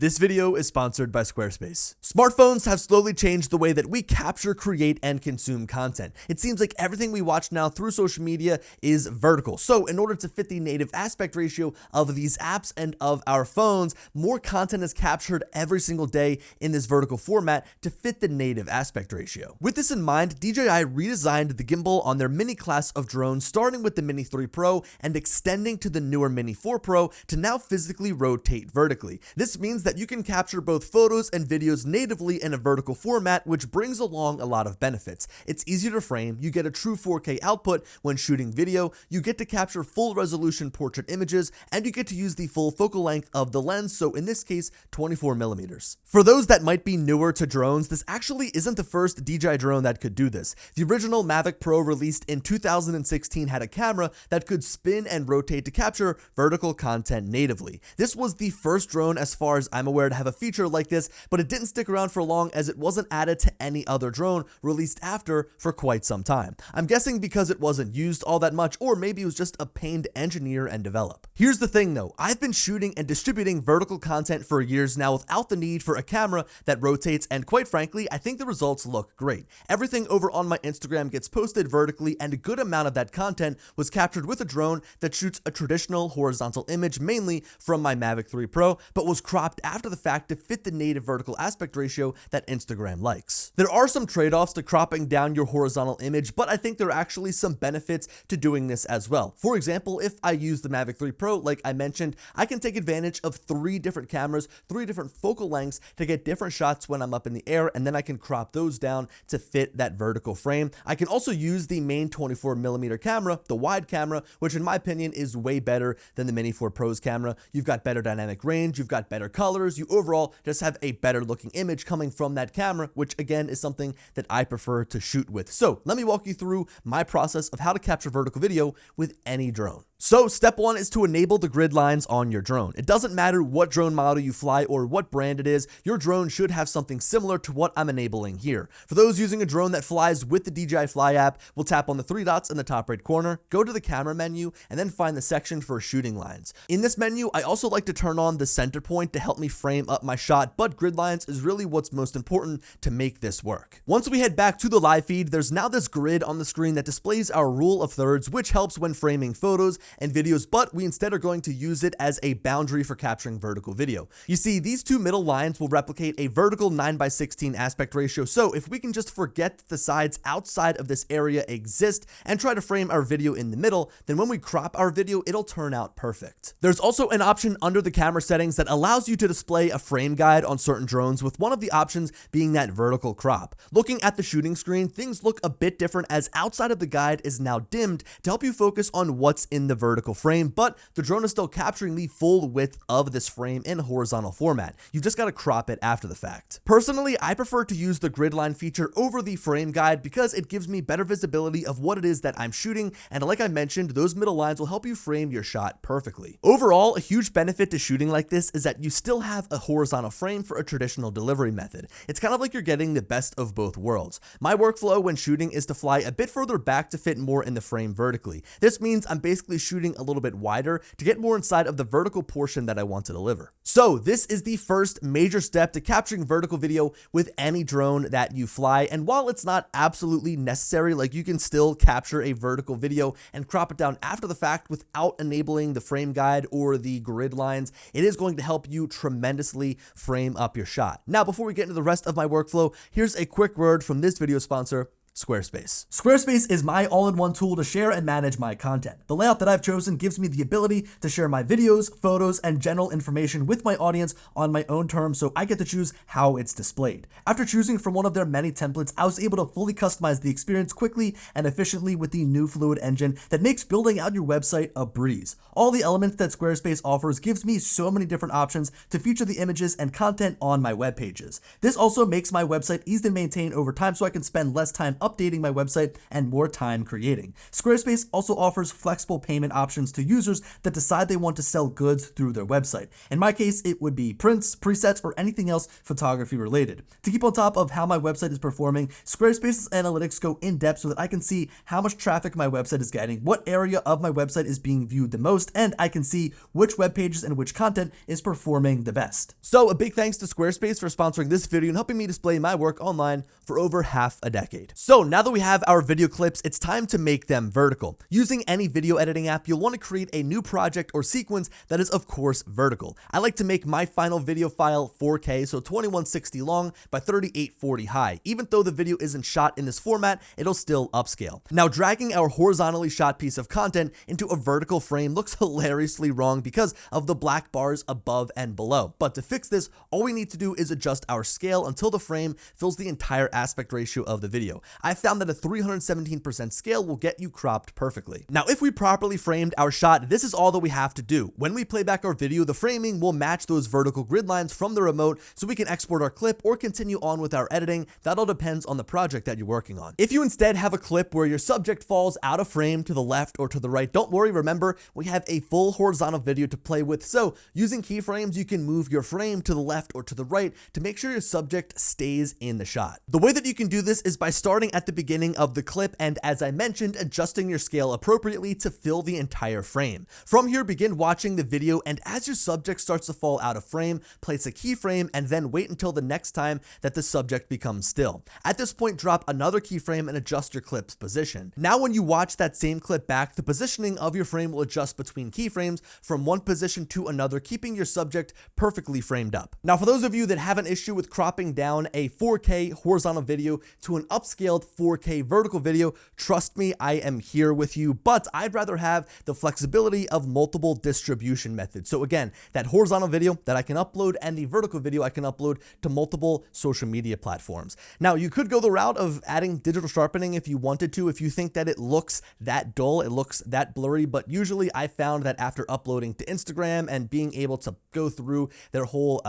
This video is sponsored by Squarespace. Smartphones have slowly changed the way that we capture, create, and consume content. It seems like everything we watch now through social media is vertical. So in order to fit the native aspect ratio of these apps and of our phones, more content is captured every single day in this vertical format to fit the native aspect ratio. With this in mind, DJI redesigned the gimbal on their mini class of drones, starting with the Mini 3 Pro and extending to the newer Mini 4 Pro to now physically rotate vertically. This means that you can capture both photos and videos natively in a vertical format, which brings along a lot of benefits. It's easier to frame, you get a true 4K output when shooting video, you get to capture full resolution portrait images, and you get to use the full focal length of the lens, so in this case, 24mm. For those that might be newer to drones, this actually isn't the first DJI drone that could do this. The original Mavic Pro released in 2016 had a camera that could spin and rotate to capture vertical content natively. This was the first drone, as far as I'm aware, to have a feature like this, but it didn't stick around for long as it wasn't added to any other drone released after for quite some time. I'm guessing because it wasn't used all that much, or maybe it was just a pain to engineer and develop. Here's the thing though, I've been shooting and distributing vertical content for years now without the need for a camera that rotates, and quite frankly, I think the results look great. Everything over on my Instagram gets posted vertically, and a good amount of that content was captured with a drone that shoots a traditional horizontal image, mainly from my Mavic 3 Pro, but was cropped after the fact to fit the native vertical aspect ratio that Instagram likes. There are some trade-offs to cropping down your horizontal image, but I think there are actually some benefits to doing this as well. For example, if I use the Mavic 3 Pro, like I mentioned, I can take advantage of 3 different cameras, 3 different focal lengths to get different shots when I'm up in the air, and then I can crop those down to fit that vertical frame. I can also use the main 24mm camera, the wide camera, which in my opinion is way better than the Mini 4 Pro's camera. You've got better dynamic range, you've got better colors, you overall just have a better looking image coming from that camera, which again is something that I prefer to shoot with. So let me walk you through my process of how to capture vertical video with any drone. So step 1 is to enable the grid lines on your drone. It doesn't matter what drone model you fly or what brand it is, your drone should have something similar to what I'm enabling here. For those using a drone that flies with the DJI Fly app, we'll tap on the 3 dots in the top right corner, go to the camera menu, and then find the section for shooting lines. In this menu, I also like to turn on the center point to help me frame up my shot, but grid lines is really what's most important to make this work. Once we head back to the live feed, there's now this grid on the screen that displays our rule of thirds, which helps when framing photos and videos, but we instead are going to use it as a boundary for capturing vertical video. You see, these 2 middle lines will replicate a vertical 9:16 aspect ratio, so if we can just forget that the sides outside of this area exist and try to frame our video in the middle, then when we crop our video, it'll turn out perfect. There's also an option under the camera settings that allows you to display a frame guide on certain drones, with one of the options being that vertical crop. Looking at the shooting screen, things look a bit different as outside of the guide is now dimmed to help you focus on what's in the vertical frame, but the drone is still capturing the full width of this frame in horizontal format. You just got to crop it after the fact. Personally, I prefer to use the grid line feature over the frame guide because it gives me better visibility of what it is that I'm shooting, and like I mentioned, those middle lines will help you frame your shot perfectly. Overall, a huge benefit to shooting like this is that you still have a horizontal frame for a traditional delivery method. It's kind of like you're getting the best of both worlds. My workflow when shooting is to fly a bit further back to fit more in the frame vertically. This means I'm basically shooting a little bit wider to get more inside of the vertical portion that I want to deliver. So this is the first major step to capturing vertical video with any drone that you fly, and while it's not absolutely necessary, like you can still capture a vertical video and crop it down after the fact without enabling the frame guide or the grid lines, it is going to help you tremendously frame up your shot. Now, before we get into the rest of my workflow, here's a quick word from this video sponsor, Squarespace. Squarespace is my all-in-one tool to share and manage my content. The layout that I've chosen gives me the ability to share my videos, photos, and general information with my audience on my own terms, so I get to choose how it's displayed. After choosing from one of their many templates, I was able to fully customize the experience quickly and efficiently with the new Fluid engine that makes building out your website a breeze. All the elements that Squarespace offers gives me so many different options to feature the images and content on my web pages. This also makes my website easy to maintain over time, so I can spend less time updating my website and more time creating. Squarespace also offers flexible payment options to users that decide they want to sell goods through their website. In my case, it would be prints, presets, or anything else photography related. To keep on top of how my website is performing, Squarespace's analytics go in depth so that I can see how much traffic my website is getting, what area of my website is being viewed the most, and I can see which web pages and which content is performing the best. So a big thanks to Squarespace for sponsoring this video and helping me display my work online for over half a decade. So now that we have our video clips, it's time to make them vertical. Using any video editing app, you'll want to create a new project or sequence that is of course vertical. I like to make my final video file 4K, so 2160 long by 3840 high. Even though the video isn't shot in this format, it'll still upscale. Now dragging our horizontally shot piece of content into a vertical frame looks hilariously wrong because of the black bars above and below. But to fix this, all we need to do is adjust our scale until the frame fills the entire aspect ratio of the video. I found that a 317% scale will get you cropped perfectly. Now, if we properly framed our shot, this is all that we have to do. When we play back our video, the framing will match those vertical grid lines from the remote so we can export our clip or continue on with our editing. That all depends on the project that you're working on. If you instead have a clip where your subject falls out of frame to the left or to the right, don't worry, remember, we have a full horizontal video to play with, so using keyframes, you can move your frame to the left or to the right to make sure your subject stays in the shot. The way that you can do this is by starting at the beginning of the clip and, as I mentioned, adjusting your scale appropriately to fill the entire frame. From here, begin watching the video, and as your subject starts to fall out of frame, place a keyframe and then wait until the next time that the subject becomes still. At this point, drop another keyframe and adjust your clip's position. Now, when you watch that same clip back, the positioning of your frame will adjust between keyframes from one position to another, keeping your subject perfectly framed up. Now, for those of you that have an issue with cropping down a 4K horizontal video to an upscaled 4K vertical video, trust me, I am here with you, but I'd rather have the flexibility of multiple distribution methods. So again, that horizontal video that I can upload and the vertical video I can upload to multiple social media platforms. Now, you could go the route of adding digital sharpening if you wanted to, if you think that it looks that dull, it looks that blurry, but usually I found that after uploading to Instagram and being able to go through their whole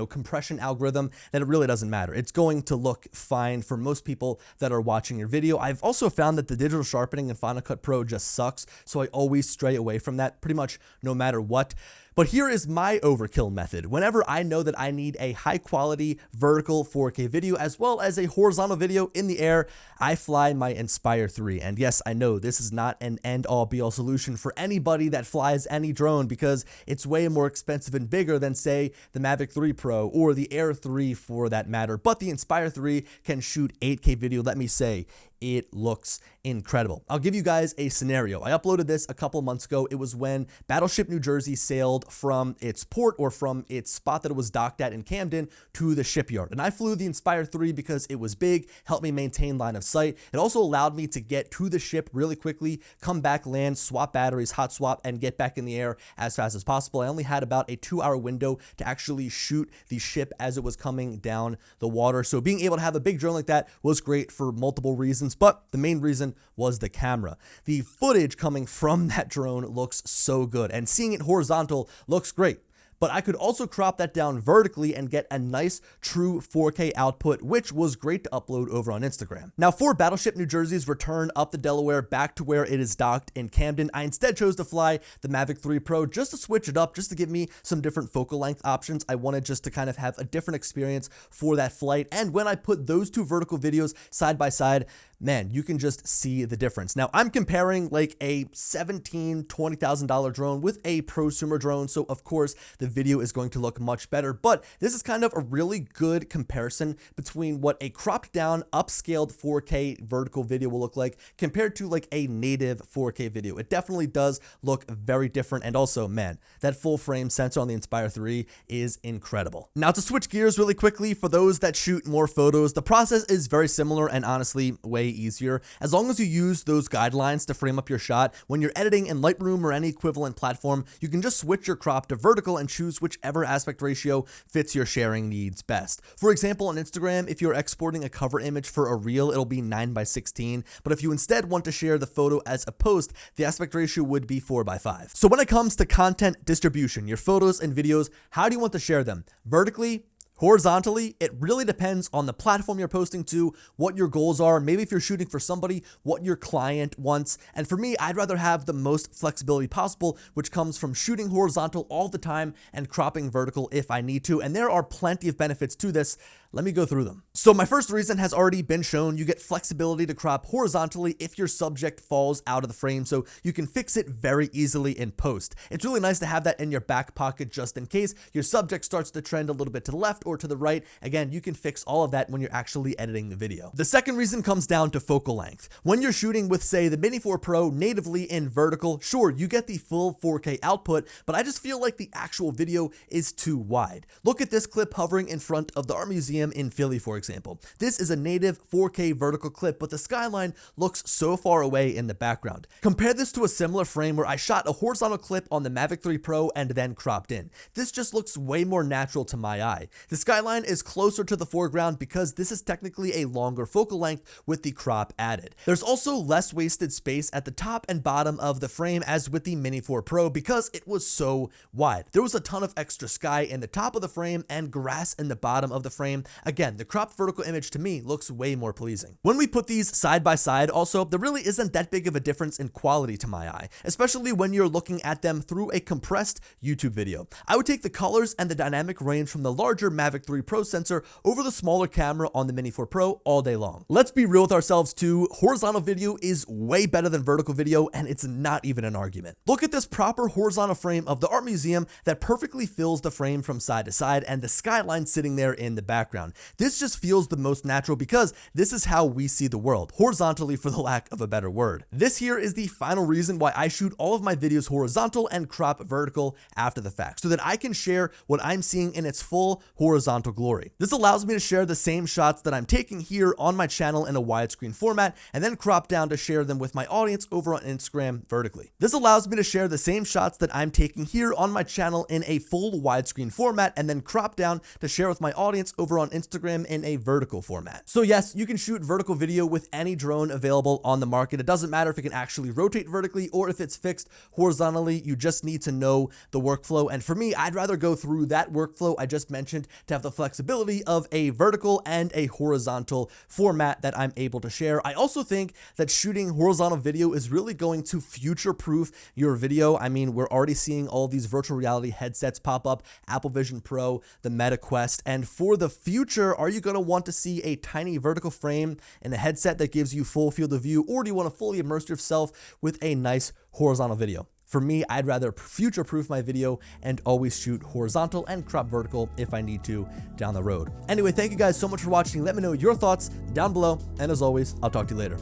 compression algorithm, that it really doesn't matter. It's going to look fine for most people that are watching your video. I've also found that the digital sharpening in Final Cut Pro just sucks, so I always stray away from that pretty much no matter what. But here is my overkill method. Whenever I know that I need a high quality vertical 4K video as well as a horizontal video in the air, I fly my Inspire 3. And yes, I know this is not an end all be all solution for anybody that flies any drone because it's way more expensive and bigger than, say, the Mavic 3 Pro or the Air 3 for that matter. But the Inspire 3 can shoot 8K video. Let me say, it looks incredible. I'll give you guys a scenario. I uploaded this a couple months ago. It was when Battleship New Jersey sailed from its port or from its spot that it was docked at in Camden to the shipyard. And I flew the Inspire 3 because it was big, helped me maintain line of sight. It also allowed me to get to the ship really quickly, come back, land, swap batteries, hot swap, and get back in the air as fast as possible. I only had about a 2-hour window to actually shoot the ship as it was coming down the water. So being able to have a big drone like that was great for multiple reasons, but the main reason was the camera. The footage coming from that drone looks so good, and seeing it horizontal looks great. But I could also crop that down vertically and get a nice true 4K output, which was great to upload over on Instagram. Now, for Battleship New Jersey's return up the Delaware back to where it is docked in Camden, I instead chose to fly the Mavic 3 Pro just to switch it up, just to give me some different focal length options. I wanted just to kind of have a different experience for that flight. And when I put those two vertical videos side by side, man, you can just see the difference. Now, I'm comparing like a $17,000, $20,000 drone with a prosumer drone, so of course the video is going to look much better, but this is kind of a really good comparison between what a cropped down, upscaled 4K vertical video will look like compared to like a native 4K video. It definitely does look very different, and also, man, that full frame sensor on the Inspire 3 is incredible. Now, to switch gears really quickly, for those that shoot more photos, the process is very similar and honestly way easier. As long as you use those guidelines to frame up your shot, when you're editing in Lightroom or any equivalent platform, you can just switch your crop to vertical and choose whichever aspect ratio fits your sharing needs best. For example, on Instagram, if you're exporting a cover image for a reel, it'll be 9:16, but if you instead want to share the photo as a post, the aspect ratio would be 4:5. So when it comes to content distribution, your photos and videos, how do you want to share them? Vertically, Horizontally, it really depends on the platform you're posting to, what your goals are, maybe if you're shooting for somebody, what your client wants. And for me, I'd rather have the most flexibility possible, which comes from shooting horizontal all the time and cropping vertical if I need to. And there are plenty of benefits to this. Let me go through them. So my first reason has already been shown. You get flexibility to crop horizontally if your subject falls out of the frame, so you can fix it very easily in post. It's really nice to have that in your back pocket just in case your subject starts to trend a little bit to the left or to the right. Again, you can fix all of that when you're actually editing the video. The second reason comes down to focal length. When you're shooting with, say, the Mini 4 Pro natively in vertical, sure, you get the full 4K output, but I just feel like the actual video is too wide. Look at this clip hovering in front of the Art Museum in Philly, for example. This is a native 4K vertical clip, but the skyline looks so far away in the background. Compare this to a similar frame where I shot a horizontal clip on the Mavic 3 Pro and then cropped in. This just looks way more natural to my eye. The skyline is closer to the foreground because this is technically a longer focal length with the crop added. There's also less wasted space at the top and bottom of the frame as with the Mini 4 Pro because it was so wide. There was a ton of extra sky in the top of the frame and grass in the bottom of the frame. Again, the cropped vertical image to me looks way more pleasing. When we put these side by side also, there really isn't that big of a difference in quality to my eye, especially when you're looking at them through a compressed YouTube video. I would take the colors and the dynamic range from the larger Mavic 3 Pro sensor over the smaller camera on the Mini 4 Pro all day long. Let's be real with ourselves too, horizontal video is way better than vertical video, and it's not even an argument. Look at this proper horizontal frame of the Art Museum that perfectly fills the frame from side to side and the skyline sitting there in the background. This just feels the most natural because this is how we see the world, horizontally for the lack of a better word. This here is the final reason why I shoot all of my videos horizontal and crop vertical after the fact, so that I can share what I'm seeing in its full horizontal glory. This allows me to share the same shots that I'm taking here on my channel in a widescreen format and then crop down to share them with my audience over on Instagram vertically. This allows me to share the same shots that I'm taking here on my channel in a full widescreen format and then crop down to share with my audience over on Instagram in a vertical format. So yes, you can shoot vertical video with any drone available on the market. It doesn't matter if it can actually rotate vertically or if it's fixed horizontally. You just need to know the workflow. And for me, I'd rather go through that workflow I just mentioned to have the flexibility of a vertical and a horizontal format that I'm able to share. I also think that shooting horizontal video is really going to future-proof your video. I mean, we're already seeing all these virtual reality headsets pop up, Apple Vision Pro, the Meta Quest, and for the future, are you going to want to see a tiny vertical frame and a headset that gives you full field of view, or do you want to fully immerse yourself with a nice horizontal video? For me, I'd rather future-proof my video and always shoot horizontal and crop vertical if I need to down the road. Anyway, thank you guys so much for watching. Let me know your thoughts down below, and as always, I'll talk to you later.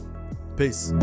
Peace.